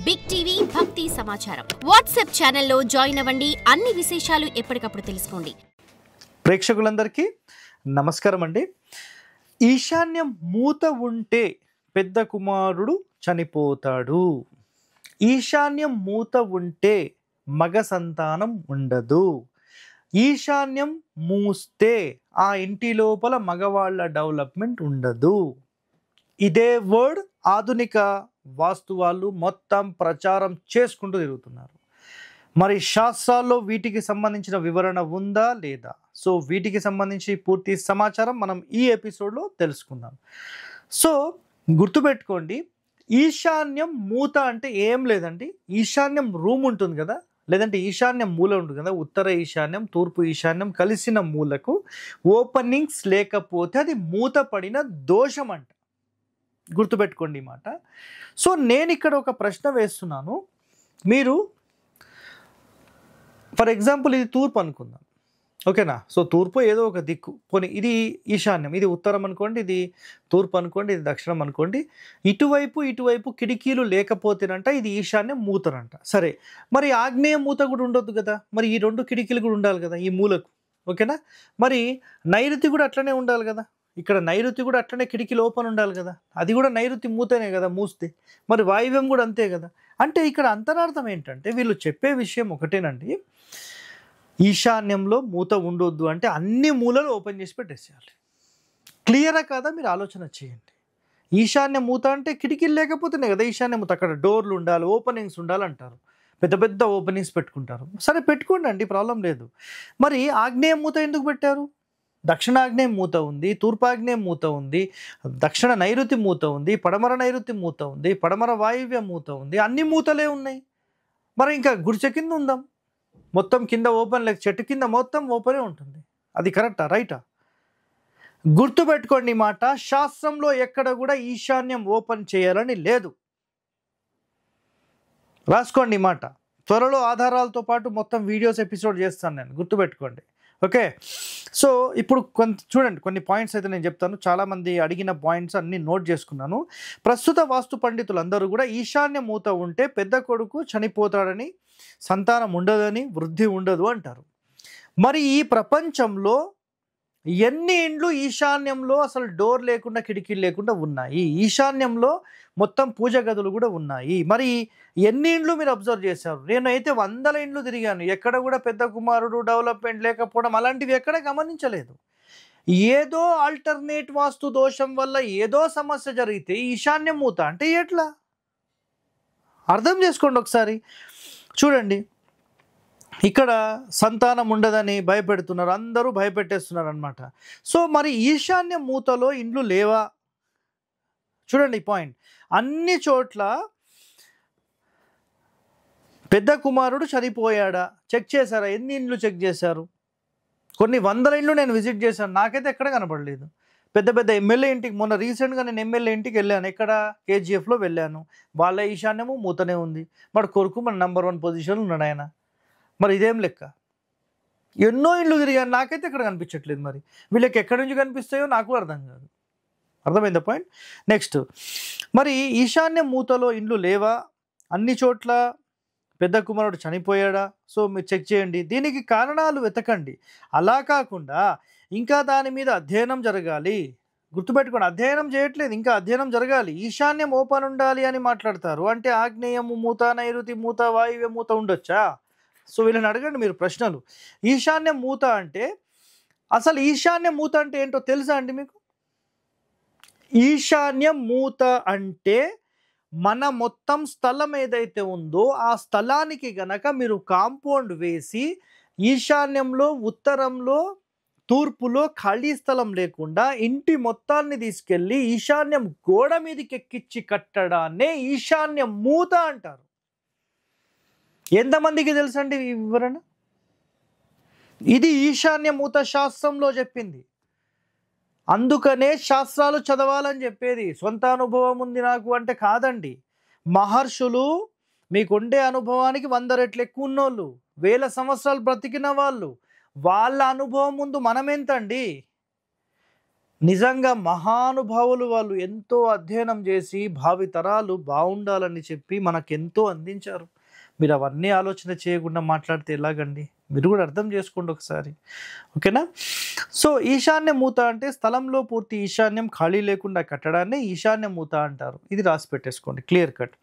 Big TV భక్తి సమాచారం WhatsApp ఛానల్లో జాయిన్ అవ్వండి. అన్ని విశేషాలు ఎప్పటికప్పుడు తెలుసుకోండి. ప్రేక్షకులందరికీ నమస్కారం అండి. ఈశాన్యం మూత ఉంటే పెద్ద కుమారుడు చనిపోతాడు. ఈశాన్యం మూత ఉంటే మగ సంతానం ఉండదు. ఈశాన్యం మూస్తే ఆ ఇంటి లోపల మగవాళ్ళ డెవలప్మెంట్ ఉండదు. ఇదే వర్డ్ ఆధునిక వాస్తు వాళ్ళు మొత్తం ప్రచారం చేసుకుంటూ తిరుగుతున్నారు. మరి శాస్త్రాల్లో వీటికి సంబంధించిన వివరణ ఉందా లేదా? సో వీటికి సంబంధించి పూర్తి సమాచారం మనం ఈ ఎపిసోడ్లో తెలుసుకుందాం. సో గుర్తుపెట్టుకోండి, ఈశాన్యం మూత అంటే ఏం లేదండి. ఈశాన్యం రూమ్ ఉంటుంది కదా, లేదంటే ఈశాన్యం మూల ఉంటుంది కదా, ఉత్తర ఈశాన్యం తూర్పు ఈశాన్యం కలిసిన మూలకు ఓపెనింగ్స్ లేకపోతే అది మూత పడిన దోషం అంట. గుర్తుపెట్టుకోండి ఈ మాట. సో నేను ఇక్కడ ఒక ప్రశ్న వేస్తున్నాను. మీరు ఫర్ ఎగ్జాంపుల్ ఇది తూర్పు అనుకుందాం, ఓకేనా? సో తూర్పు ఏదో ఒక దిక్కు, పోనీ ఇది ఈశాన్యం, ఇది ఉత్తరం అనుకోండి, ఇది తూర్పు అనుకోండి, ఇది దక్షిణం అనుకోండి. ఇటువైపు కిటికీలు లేకపోతేనంట ఇది ఈశాన్యం మూతనంట. సరే, మరి ఆగ్నేయ మూత కూడా ఉండొద్దు కదా, మరి ఈ రెండు కిటికీలు కూడా ఉండాలి కదా ఈ మూలకు, ఓకేనా? మరి నైరుతి కూడా అట్లనే ఉండాలి కదా, ఇక్కడ నైరుతి కూడా అట్లనే కిటికీలు ఓపెన్ ఉండాలి కదా, అది కూడా నైరుతి మూతనే కదా మూస్తే. మరి వాయువ్యం కూడా అంతే కదా. అంటే ఇక్కడ అంతరార్థం ఏంటంటే వీళ్ళు చెప్పే విషయం ఒకటేనండి, ఈశాన్యంలో మూత ఉండొద్దు అంటే అన్ని మూలలు ఓపెన్ చేసి పెట్టేసేయాలి. క్లియరా కాదా? మీరు ఆలోచన చేయండి. ఈశాన్య మూత అంటే కిటికీలు లేకపోతేనే కదా ఈశాన్య మూత. అక్కడ డోర్లు ఉండాలి, ఓపెనింగ్స్ ఉండాలి అంటారు, పెద్ద పెద్ద ఓపెనింగ్స్ పెట్టుకుంటారు. సరే పెట్టుకోండి అండి, ప్రాబ్లం లేదు. మరి ఆగ్నేయ మూత ఎందుకు పెట్టారు? దక్షిణాగ్నేయం మూత ఉంది, తూర్పాగ్నేయం మూత ఉంది, దక్షిణ నైరుతి మూత ఉంది, పడమర నైరుతి మూత ఉంది, పడమర వాయువ్య మూత ఉంది, అన్ని మూతలే ఉన్నాయి. మరి ఇంకా గుడిచె కింద ఉందాం, మొత్తం కింద ఓపెన్, లేక చెట్టు కింద మొత్తం ఓపెనే ఉంటుంది. అది కరెక్టా, రైటా? గుర్తుపెట్టుకోండి మాట, శాస్త్రంలో ఎక్కడ కూడా ఈశాన్యం ఓపెన్ చేయాలని లేదు. రాసుకోండి మాట. త్వరలో ఆధారాలతో పాటు మొత్తం వీడియోస్ ఎపిసోడ్ చేస్తాను నేను, గుర్తుపెట్టుకోండి. ఓకే, సో ఇప్పుడు చూడండి, కొన్ని పాయింట్స్ అయితే నేను చెప్తాను. చాలామంది అడిగిన పాయింట్స్ అన్నీ నోట్ చేసుకున్నాను. ప్రస్తుత వాస్తు పండితులు అందరూ కూడా ఈశాన్య మూత ఉంటే పెద్ద కొడుకు చనిపోతాడని, సంతానం ఉండదని, వృద్ధి ఉండదు అంటారు. మరి ఈ ప్రపంచంలో ఎన్ని ఇండ్లు ఈశాన్యంలో అసలు డోర్ లేకుండా కిటికీలు లేకుండా ఉన్నాయి? ఈశాన్యంలో మొత్తం పూజ గదులు కూడా ఉన్నాయి. మరి ఎన్ని ఇండ్లు మీరు అబ్జర్వ్ చేశారు? నేనైతే 100 ఇండ్లు తిరిగాను, ఎక్కడ కూడా పెద్ద కుమారుడు డెవలప్మెంట్ లేకపోవడం అలాంటివి ఎక్కడ గమనించలేదు. ఏదో ఆల్టర్నేట్ వాస్తు దోషం వల్ల ఏదో సమస్య జరిగితే ఈశాన్యం మూత అంటే ఎట్లా? అర్థం చేసుకోండి ఒకసారి. చూడండి, ఇక్కడ సంతానం ఉండదని భయపెడుతున్నారు, అందరూ భయపెట్టేస్తున్నారు అనమాట. సో మరి ఈశాన్య మూతలో ఇండ్లు లేవా? చూడండి పాయింట్. అన్ని చోట్ల పెద్ద కుమారుడు చనిపోయాడా చెక్ చేశారా? ఎన్ని ఇండ్లు చెక్ చేశారు? కొన్ని 100 ఇండ్లు నేను విజిట్ చేశాను, నాకైతే ఎక్కడ కనపడలేదు. పెద్ద పెద్ద ఎమ్మెల్యే ఇంటికి, మొన్న రీసెంట్గా నేను ఎమ్మెల్యే ఇంటికి వెళ్ళాను, ఎక్కడ కేజీఎఫ్లో వెళ్ళాను. వాళ్ళ ఈశాన్యము మూతనే ఉంది, వాడు కొడుకు మన నెంబర్ 1 పొజిషన్లో ఉన్నాడు ఆయన. మరి ఇదేం లెక్క? ఎన్నో ఇండ్లు తిరిగాను, నాకైతే ఎక్కడ కనిపించట్లేదు. మరి వీళ్ళకి ఎక్కడి నుంచి కనిపిస్తాయో నాకు అర్థం కాదు. అర్థమైందా పాయింట్? నెక్స్ట్, మరి ఈశాన్య మూతలో ఇండ్లు లేవా? అన్ని చోట్ల పెద్ద కుమారుడు చనిపోయాడా? సో మీరు చెక్ చేయండి, దీనికి కారణాలు వెతకండి. అలా కాకుండా ఇంకా దాని మీద అధ్యయనం జరగాలి. గుర్తుపెట్టుకోండి, అధ్యయనం చేయట్లేదు, ఇంకా అధ్యయనం జరగాలి. ఈశాన్యం ఓపెన్ ఉండాలి అని మాట్లాడతారు అంటే ఆగ్నేయము మూత, నైరుతి మూత, వాయువ్య మూత ఉండొచ్చా? సో వీళ్ళని అడగండి మీరు ప్రశ్నలు. ఈశాన్య మూత అంటే, అసలు ఈశాన్య మూత అంటే ఏంటో తెలుసా అండి మీకు? ఈశాన్య మూత అంటే మన మొత్తం స్థలం ఏదైతే ఉందో ఆ స్థలానికి గనక మీరు కాంపౌండ్ వేసి ఈశాన్యంలో, ఉత్తరంలో, తూర్పులో ఖాళీ స్థలం లేకుండా ఇంటి మొత్తాన్ని తీసుకెళ్ళి ఈశాన్యం గోడ మీదకి ఎక్కించి కట్టడాన్నే ఈశాన్య మూత అంటారు. ఎంతమందికి తెలుసండి ఈ వివరణ? ఇది ఈశాన్య మూత శాస్త్రంలో చెప్పింది. అందుకనే శాస్త్రాలు చదవాలని చెప్పేది. సొంత అనుభవం ఉంది నాకు అంటే కాదండి. మహర్షులు, మీకుండే అనుభవానికి 100 రెట్లు ఎక్కువ ఉన్నోళ్ళు, 1000 సంవత్సరాలు బ్రతికిన వాళ్ళు, వాళ్ళ అనుభవం ముందు మనమెంతండి? నిజంగా మహానుభావులు వాళ్ళు ఎంతో అధ్యయనం చేసి భావితరాలు బాగుండాలని చెప్పి మనకెంతో అందించారు. మీరు అవన్నీ ఆలోచన చేయకుండా మాట్లాడితే ఎలాగండి? మీరు కూడా అర్థం చేసుకోండి ఒకసారి, ఓకేనా? సో ఈశాన్య మూత అంటే స్థలంలో పూర్తి ఈశాన్యం ఖాళీ లేకుండా కట్టడాన్ని ఈశాన్య మూత అంటారు. ఇది రాసి పెట్టేసుకోండి, క్లియర్ కట్.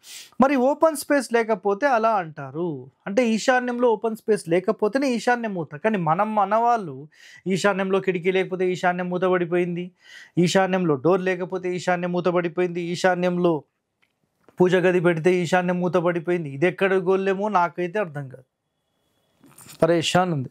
మరి ఓపెన్ స్పేస్ లేకపోతే అలా అంటారు. అంటే ఈశాన్యంలో ఓపెన్ స్పేస్ లేకపోతేనే ఈశాన్య మూత. కానీ మనవాళ్ళు ఈశాన్యంలో కిటికీ లేకపోతే ఈశాన్యం మూత పడిపోయింది, ఈశాన్యంలో డోర్ లేకపోతే ఈశాన్యం మూత పడిపోయింది, ఈశాన్యంలో పూజ గది పెడితే ఈశాన్యం మూత పడిపోయింది. ఇది ఎక్కడ గోల్లేమో నాకైతే అర్థం కాదు, పరేషాన్ ఉంది.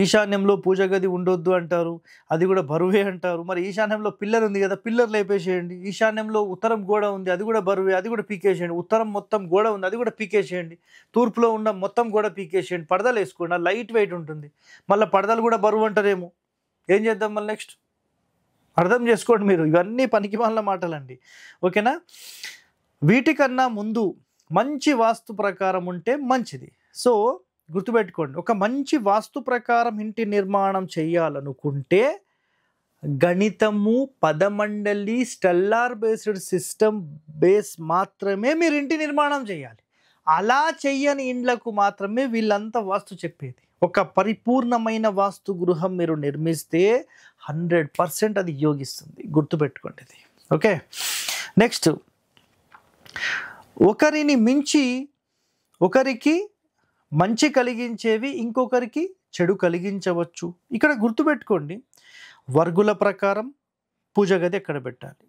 ఈశాన్యంలో పూజ గది ఉండొద్దు అంటారు, అది కూడా బరువే అంటారు. మరి ఈశాన్యంలో పిల్లర్ ఉంది కదా, పిల్లర్ లేపేసేయండి. ఈశాన్యంలో ఉత్తరం గోడ ఉంది, అది కూడా బరువే, అది కూడా పీకేసేయండి. ఉత్తరం మొత్తం గోడ ఉంది, అది కూడా పీకేసేయండి. తూర్పులో ఉన్న మొత్తం గోడ పీకేసేయండి. పడదలు వేసుకోండి, లైట్ వెయిట్ ఉంటుంది. మళ్ళీ పడదలు కూడా బరువు అంటారేమో, ఏం చేద్దాం మళ్ళీ నెక్స్ట్? అర్థం చేసుకోండి మీరు, ఇవన్నీ పనికిమాలిన మాటలండి, ఓకేనా? వీటికన్నా ముందు మంచి వాస్తు ప్రకారం ఉంటే మంచిది. సో గుర్తుపెట్టుకోండి, ఒక మంచి వాస్తు ప్రకారం ఇంటి నిర్మాణం చేయాలనుకుంటే గణితము, పదమండలి, స్టెల్లార్ బేస్డ్ సిస్టమ్ బేస్ మాత్రమే మీరు ఇంటి నిర్మాణం చేయాలి. అలా చెయ్యని ఇండ్లకు మాత్రమే వీళ్ళంతా వాస్తు చెప్పేది. ఒక పరిపూర్ణమైన వాస్తు గృహం మీరు నిర్మిస్తే 100% అది యోగిస్తుంది, గుర్తుపెట్టుకోండి ఇది, ఓకే? నెక్స్ట్, ఒకరిని మించి ఒకరికి మంచి కలిగించేవి ఇంకొకరికి చెడు కలిగించవచ్చు. ఇక్కడ గుర్తుపెట్టుకోండి, వర్గుల ప్రకారం పూజ గది ఎక్కడ పెట్టాలి,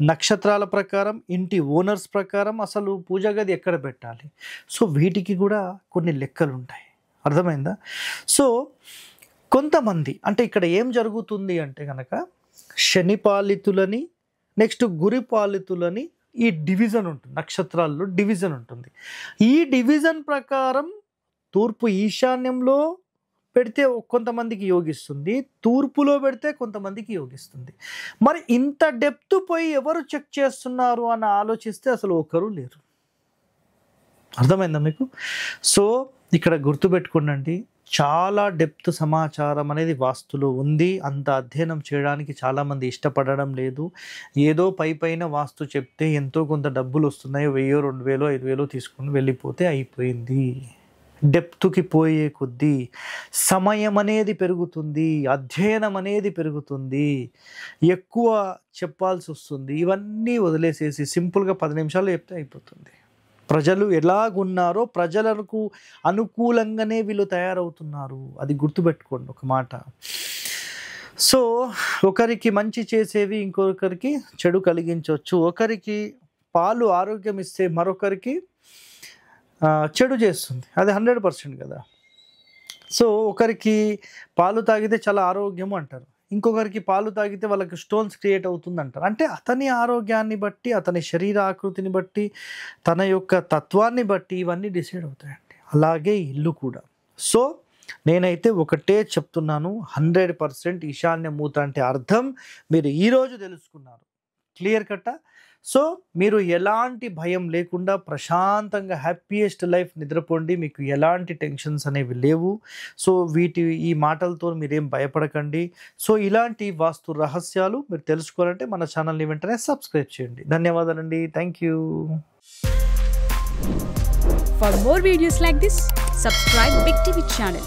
నక్షత్రాల ప్రకారం ఇంటి ఓనర్స్ ప్రకారం అసలు పూజ గది ఎక్కడ పెట్టాలి. సో వీటికి కూడా కొన్ని లెక్కలు ఉంటాయి, అర్థమైందా? సో కొంతమంది అంటే ఇక్కడ ఏం జరుగుతుంది అంటే కనుక శని పాలితులని నెక్స్ట్ గురి పాలితులని ఈ డివిజన్ ఉంటుంది, నక్షత్రాల్లో డివిజన్ ఉంటుంది. ఈ డివిజన్ ప్రకారం తూర్పు ఈశాన్యంలో పెడితే కొంతమందికి యోగిస్తుంది, తూర్పులో పెడితే కొంతమందికి యోగిస్తుంది. మరి ఇంత డెప్త్ పోయి ఎవరు చెక్ చేస్తున్నారు అని ఆలోచిస్తే అసలు ఒకరు లేరు. అర్థమైందా మీకు? సో ఇక్కడ గుర్తుపెట్టుకోండి, చాలా డెప్త్ సమాచారం అనేది వాస్తులో ఉంది. అంత అధ్యయనం చేయడానికి చాలామంది ఇష్టపడడం లేదు. ఏదో పైన వాస్తు చెప్తే ఎంతో కొంత డబ్బులు వస్తున్నాయి, 1000, 2000, 5000 తీసుకుని వెళ్ళిపోతే అయిపోయింది. డెప్త్కి పోయే కొద్దీ సమయం అనేది పెరుగుతుంది, అధ్యయనం అనేది పెరుగుతుంది, ఎక్కువ చెప్పాల్సి వస్తుంది. ఇవన్నీ వదిలేసేసి సింపుల్గా 10 నిమిషాలు చెప్తే అయిపోతుంది. ప్రజలు ఎలాగున్నారో ప్రజలకు అనుకూలంగానే వీళ్ళు తయారవుతున్నారు, అది గుర్తుపెట్టుకోండి ఒక మాట. సో ఒకరికి మంచి చేసేవి ఇంకొకరికి చెడు కలిగించవచ్చు. ఒకరికి పాలు ఆరోగ్యం ఇస్తే మరొకరికి చెడు చేస్తుంది, అది 100% కదా. సో ఒకరికి పాలు తాగితే చాలా ఆరోగ్యము అంటారు, ఇంకొకరికి పాలు తాగితే వాళ్ళకి స్టోన్స్ క్రియేట్ అవుతుంది అంటారు. అంటే అతని ఆరోగ్యాన్ని బట్టి, అతని శరీర ఆకృతిని బట్టి, తన యొక్క తత్వాన్ని బట్టి ఇవన్నీ డిసైడ్ అవుతాయండి. అలాగే ఇల్లు కూడా. సో నేనైతే ఒకటే చెప్తున్నాను, 100% ఈశాన్య మూత అంటే అర్థం మీరు ఈరోజు తెలుసుకున్నారు, క్లియర్ కట్టా. సో మీరు ఎలాంటి భయం లేకుండా ప్రశాంతంగా హ్యాపీయెస్ట్ లైఫ్ నిద్రపోండి, మీకు ఎలాంటి టెన్షన్స్ అనేవి లేవు. సో ఈ మాటలతో మీరేం భయపడకండి. సో ఇలాంటి వాస్తు రహస్యాలు మీరు తెలుసుకోవాలంటే మన ఛానల్ని వెంటనే సబ్స్క్రైబ్ చేయండి. ధన్యవాదాలండి, thank you. For more videos like this, subscribe Big TV channel.